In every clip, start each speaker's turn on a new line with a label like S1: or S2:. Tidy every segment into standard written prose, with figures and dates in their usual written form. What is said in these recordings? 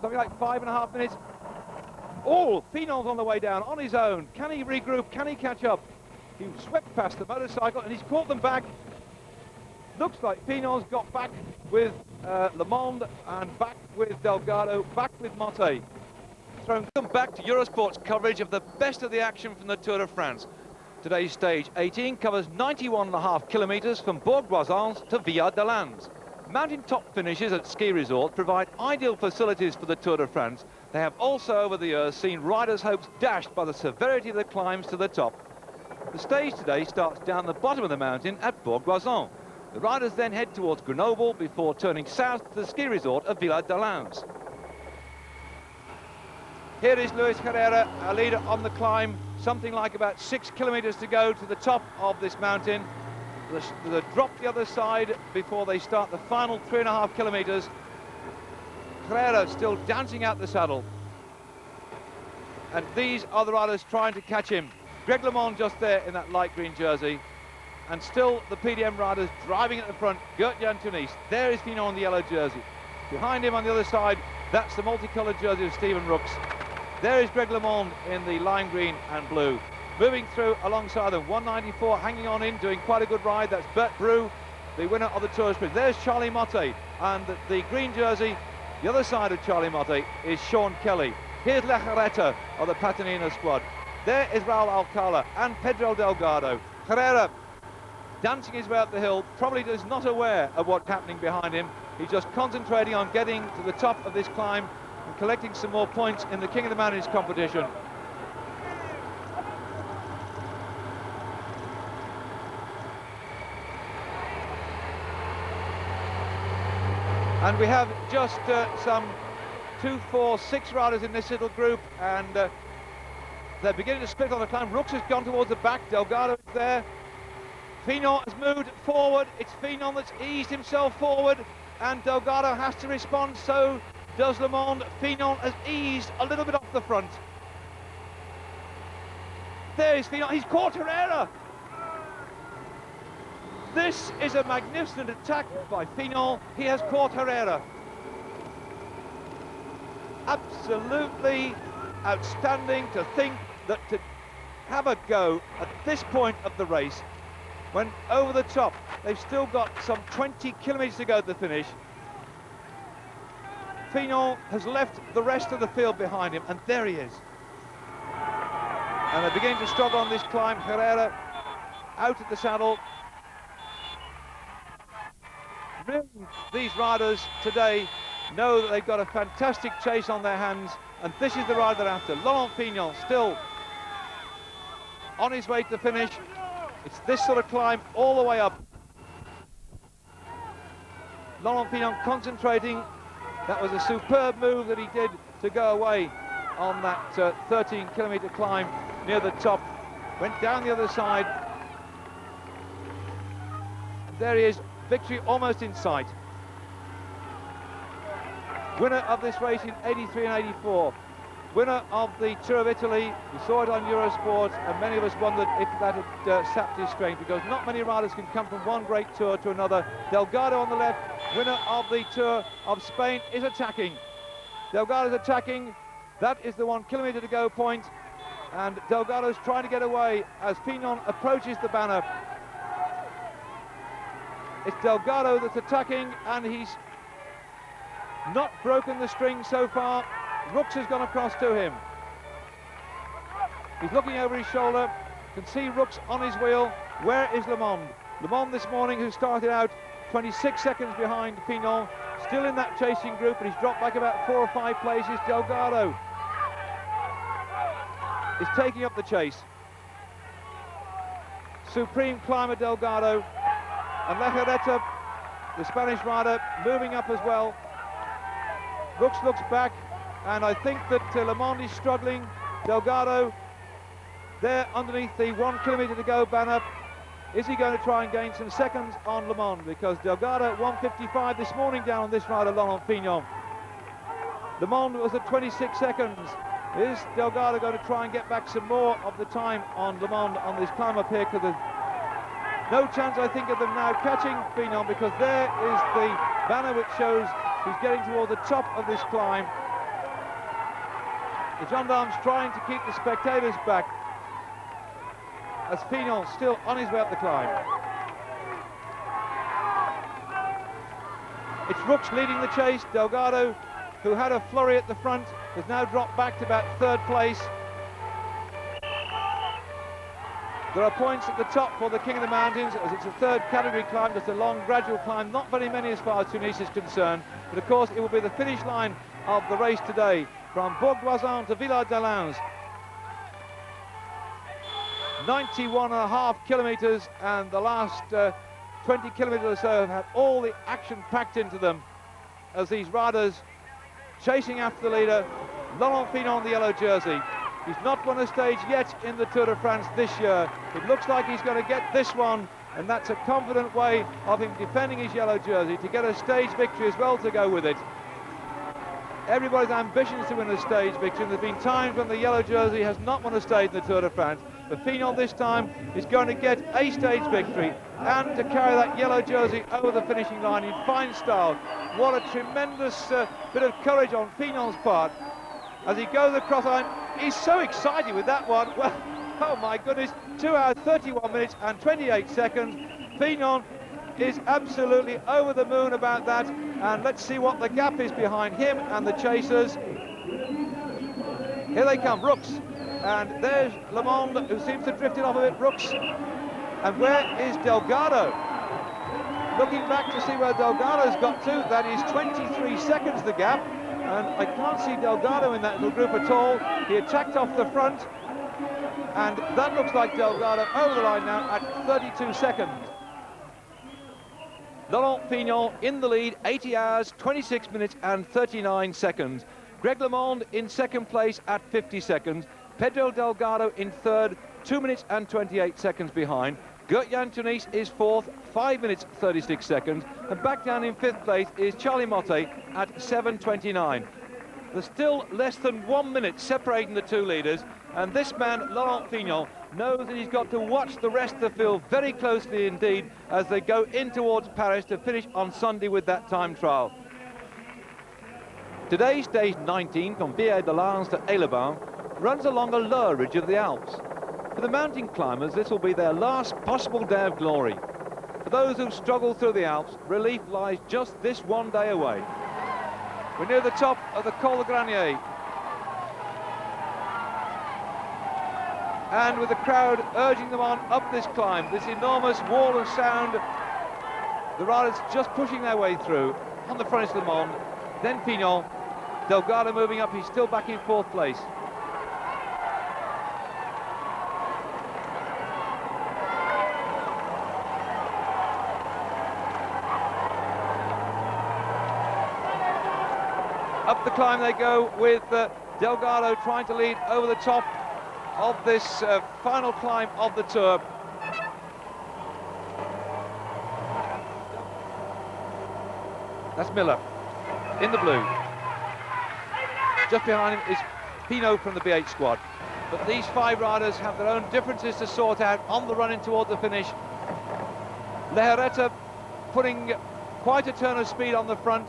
S1: something like 5.5 minutes. Oh, Fignon's on the way down on his own. Can he regroup? Can he catch up? He swept past the motorcycle and he's caught them back. Looks like Fignon's got back with Le Monde and back with Delgado, back with Motte. Welcome back to Eurosport's coverage of the best of the action from the Tour de France. Today's stage 18 covers 91.5 kilometres from Bourg-Boisans to Villard-de-Lans. Mountain-top finishes at ski resorts provide ideal facilities for the Tour de France. They have also over the years seen riders' hopes dashed by the severity of the climbs to the top. The stage today starts down the bottom of the mountain at Bourg-Boisans. The riders then head towards Grenoble before turning south to the ski resort of Villard-de-Lans. Here is Luis Herrera, our leader on the climb, something like about 6 kilometres to go to the top of this mountain. There's a drop the other side before they start the final 3.5 kilometres. Herrera still dancing out the saddle. And these are the riders trying to catch him. Greg LeMond just there in that light green jersey. And still the PDM riders driving at the front. Gert-Jan Tunis. There is Fignon in the yellow jersey. Behind him on the other side, that's the multicoloured jersey of Stephen Rooks. There is Greg LeMond in the lime green and blue. Moving through alongside them, 194 hanging on in, doing quite a good ride. That's Bert Brew, the winner of the Tour Sprint. There's Charlie Motte, and the green jersey, the other side of Charlie Motte, is Sean Kelly. Here's Lejarreta of the Patanina squad. There is Raul Alcala and Pedro Delgado. Herrera dancing his way up the hill, probably is not aware of what's happening behind him. He's just concentrating on getting to the top of this climb and collecting some more points in the King of the Mountains competition. And we have just some 2, 4, 6 riders in this little group, and they're beginning to split on the climb. Rooks has gone towards the back, Delgado is there. Fignon has moved forward. It's Fignon that's eased himself forward, and Delgado has to respond, so does Le Monde. Fignon has eased a little bit off the front. There is Fignon, he's caught Herrera. This is a magnificent attack by Fignon. He has caught Herrera. Absolutely outstanding to think that to have a go at this point of the race, when over the top, they've still got some 20 kilometres to go to the finish. Fignon has left the rest of the field behind him, and there he is. And they're beginning to struggle on this climb. Herrera out at the saddle. Really, these riders today know that they've got a fantastic chase on their hands, and this is the rider they're after. Laurent Fignon still on his way to the finish. It's this sort of climb all the way up. Laurent Fignon concentrating. That was a superb move that he did to go away on that 13-kilometre climb near the top. Went down the other side. And there he is, victory almost in sight. Winner of this race in 83 and 84. Winner of the Tour of Italy. We saw it on Eurosport, and many of us wondered if that had sapped his strength, because not many riders can come from one great tour to another. Delgado on the left, winner of the Tour of Spain, is attacking. Delgado's attacking. That is the 1 kilometre to go point, and Delgado's trying to get away as Fignon approaches the banner. It's Delgado that's attacking, and he's not broken the string so far. Rooks has gone across to him. He's looking over his shoulder. You can see Rooks on his wheel. Where is Le Monde? Le Monde this morning, who started out 26 seconds behind Fignon, still in that chasing group, but he's dropped back about 4 or 5 places. Delgado is taking up the chase. Supreme climber Delgado, and Lejarreta, the Spanish rider, moving up as well. Rooks looks back, and I think that Le Monde is struggling. Delgado there underneath the 1 kilometre to go banner. Is he going to try and gain some seconds on Le Monde? Because Delgado at 1:55 this morning down on this rider, Laurent Fignon. Le Monde was at 26 seconds. Is Delgado going to try and get back some more of the time on Le Monde on this climb up here? Because there's no chance, I think, of them now catching Fignon, because there is the banner which shows he's getting toward the top of this climb. The gendarmes trying to keep the spectators back as Fignon still on his way up the climb. It's Rooks leading the chase. Delgado, who had a flurry at the front, has now dropped back to about third place. There are points at the top for the King of the Mountains, as it's a third category climb, just a long gradual climb, not very many as far as Tunis is concerned, but of course it will be the finish line of the race today, from Bourg-d'Oisans to Villard-de-Lans. 91.5 kilometres, and the last 20 kilometres or so have had all the action packed into them, as these riders chasing after the leader, Laurent Fignon, the yellow jersey. He's not won a stage yet in the Tour de France this year. It looks like he's going to get this one, and that's a confident way of him defending his yellow jersey to get a stage victory as well to go with it. Everybody's ambition is to win a stage victory, and there's been times when the yellow jersey has not won a stage in the Tour de France, but Fignon this time is going to get a stage victory and to carry that yellow jersey over the finishing line in fine style. What a tremendous bit of courage on Fignon's part as he goes across the line. He's so excited with that one. Well, oh my goodness, 2 hours 31 minutes and 28 seconds. Fignon is absolutely over the moon about that, and let's see what the gap is behind him and the chasers. Here they come, Rooks, and there's Le Monde, who seems to have drifted off a bit. Rooks, and where is Delgado? Looking back to see where Delgado's got to, that is 23 seconds the gap, and I can't see Delgado in that little group at all. He attacked off the front, and that looks like Delgado over the line now at 32 seconds. Laurent Fignon in the lead, 80 hours, 26 minutes and 39 seconds. Greg LeMond in second place at 50 seconds. Pedro Delgado in third, 2 minutes and 28 seconds behind. Gert-Jan Tunis is fourth, 5 minutes 36 seconds. And back down in fifth place is Charlie Motte at 7:29. There's still less than 1 minute separating the two leaders, and this man, Laurent Fignon, knows that he's got to watch the rest of the field very closely indeed as they go in towards Paris to finish on Sunday with that time trial. Today's stage 19 from Villard-de-Lans to Aix-les-Bains runs along a lower ridge of the Alps. For the mountain climbers, this will be their last possible day of glory. For those who struggle through the Alps, relief lies just this one day away. We're near the top of the Col de Granier, and with the crowd urging them on up this climb, this enormous wall of sound, the riders just pushing their way through. On the front is Le Monde, then Fignon, Delgado moving up, he's still back in fourth place. Up the climb they go with Delgado trying to lead over the top of this final climb of the Tour. That's Miller in the blue. Just behind him is Pinot from the B8 squad. But these five riders have their own differences to sort out on the run in toward the finish. Lehereta putting quite a turn of speed on the front,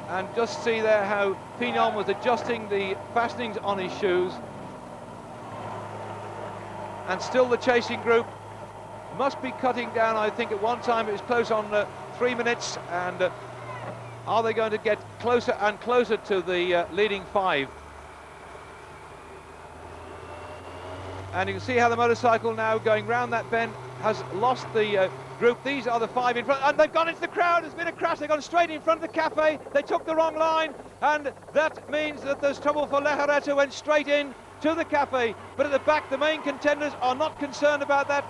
S1: and just see there how Fignon was adjusting the fastenings on his shoes. And still the chasing group must be cutting down. I think at one time it was close on 3 minutes, and are they going to get closer and closer to the leading five? And you can see how the motorcycle now going round that bend has lost the group. These are the five in front, and they've gone into the crowd. There's been a crash. They've gone straight in front of the cafe. They took the wrong line, and that means that there's trouble for Lehereta. Went straight in to the cafe, but at the back the main contenders are not concerned about that.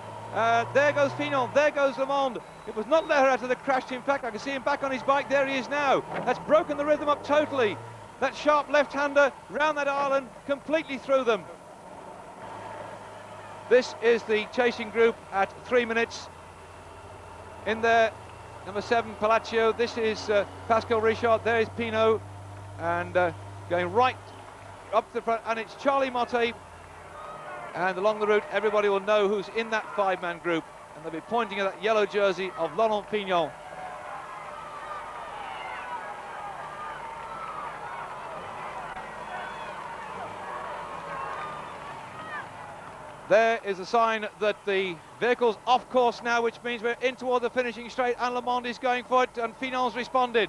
S1: There goes Fignon, there goes Le Monde. It was not Lehereta that crashed. In fact, I can see him back on his bike. There he is now. That's broken the rhythm up totally. That sharp left-hander round that island, completely through them. This is the chasing group at 3 minutes. In there, number 7, Palacio. This is Pascal Richard. There is Pinot, and going right up to the front, and it's Charlie Motte. And along the route, everybody will know who's in that five-man group, and they'll be pointing at that yellow jersey of Laurent Fignon. There is a sign that the vehicle's off course now, which means we're in toward the finishing straight, and Le Mans is going for it, and Fignon's responded.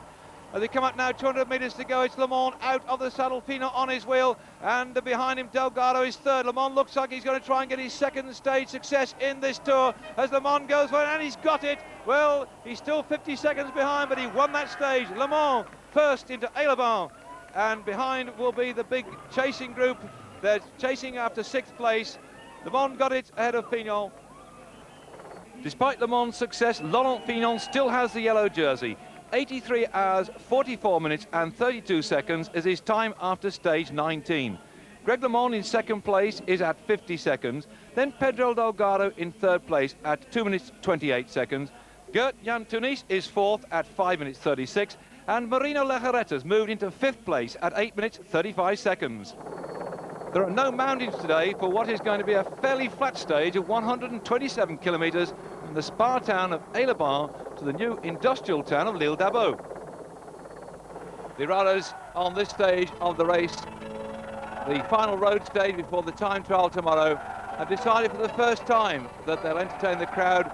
S1: As they come up now, 200 metres to go, it's Le Mans out of the saddle, Fignon on his wheel, and behind him Delgado is third. Le Mans looks like he's going to try and get his second stage success in this tour as Le Mans goes for it, and he's got it. Well, he's still 50 seconds behind, but he won that stage. Le Mans first into Aix-les-Bains, and behind will be the big chasing group. They're chasing after sixth place. Le Mans got it ahead of Fignon. Despite Le Mans' success, Laurent Fignon still has the yellow jersey. 83 hours, 44 minutes and 32 seconds is his time after stage 19. Greg LeMond in second place is at 50 seconds. Then Pedro Delgado in third place at 2 minutes 28 seconds. Gert Jan Tunis is fourth at 5 minutes 36. And Marino Lejaretta's moved into fifth place at 8 minutes 35 seconds. There are no mountains today for what is going to be a fairly flat stage of 127 kilometres from the spa town of Aix-les-Bains to the new industrial town of L'Île-d'Abo. The riders on this stage of the race, the final road stage before the time trial tomorrow, have decided for the first time that they'll entertain the crowd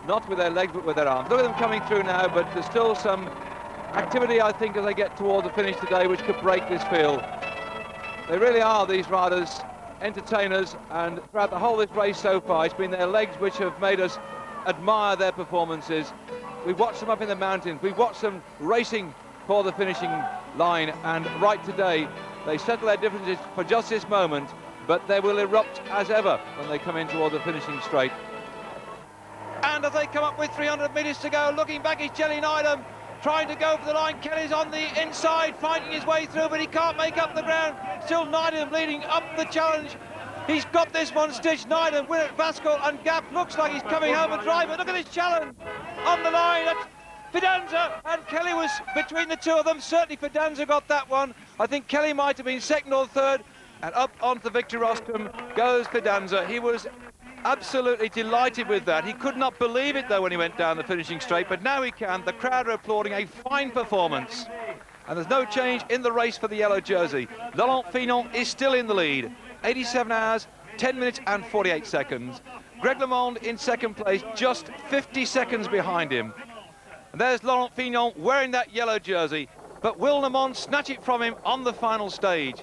S1: not with their legs but with their arms. Look at them coming through now, but there's still some activity, I think, as they get toward the finish today, which could break this field. They really are, these riders, entertainers, and throughout the whole of this race so far, it's been their legs which have made us admire their performances. We've watched them up in the mountains, we've watched them racing for the finishing line, and right today, they settle their differences for just this moment, but they will erupt as ever when they come in toward the finishing straight. And as they come up with 300 metres to go, looking back is Jelly Neidham, trying to go for the line. Kelly's on the inside, fighting his way through, but he can't make up the ground. Still Neidham leading up the challenge. He's got this one stitched. Neidham, Willett, Vasco and Gap looks like he's coming home a driver. Look at this challenge on the line. That's Fidanza, and Kelly was between the two of them. Certainly Fidanza got that one. I think Kelly might have been second or third. And up onto the victory rostrum goes Fidanza. He was absolutely delighted with that. He could not believe it though when he went down the finishing straight, but now he can. The crowd are applauding a fine performance, and there's no change in the race for the yellow jersey. Laurent Fignon is still in the lead, 87 hours 10 minutes and 48 seconds. Greg LeMond in second place, just 50 seconds behind him. And there's Laurent Fignon wearing that yellow jersey, but will LeMond snatch it from him on the final stage?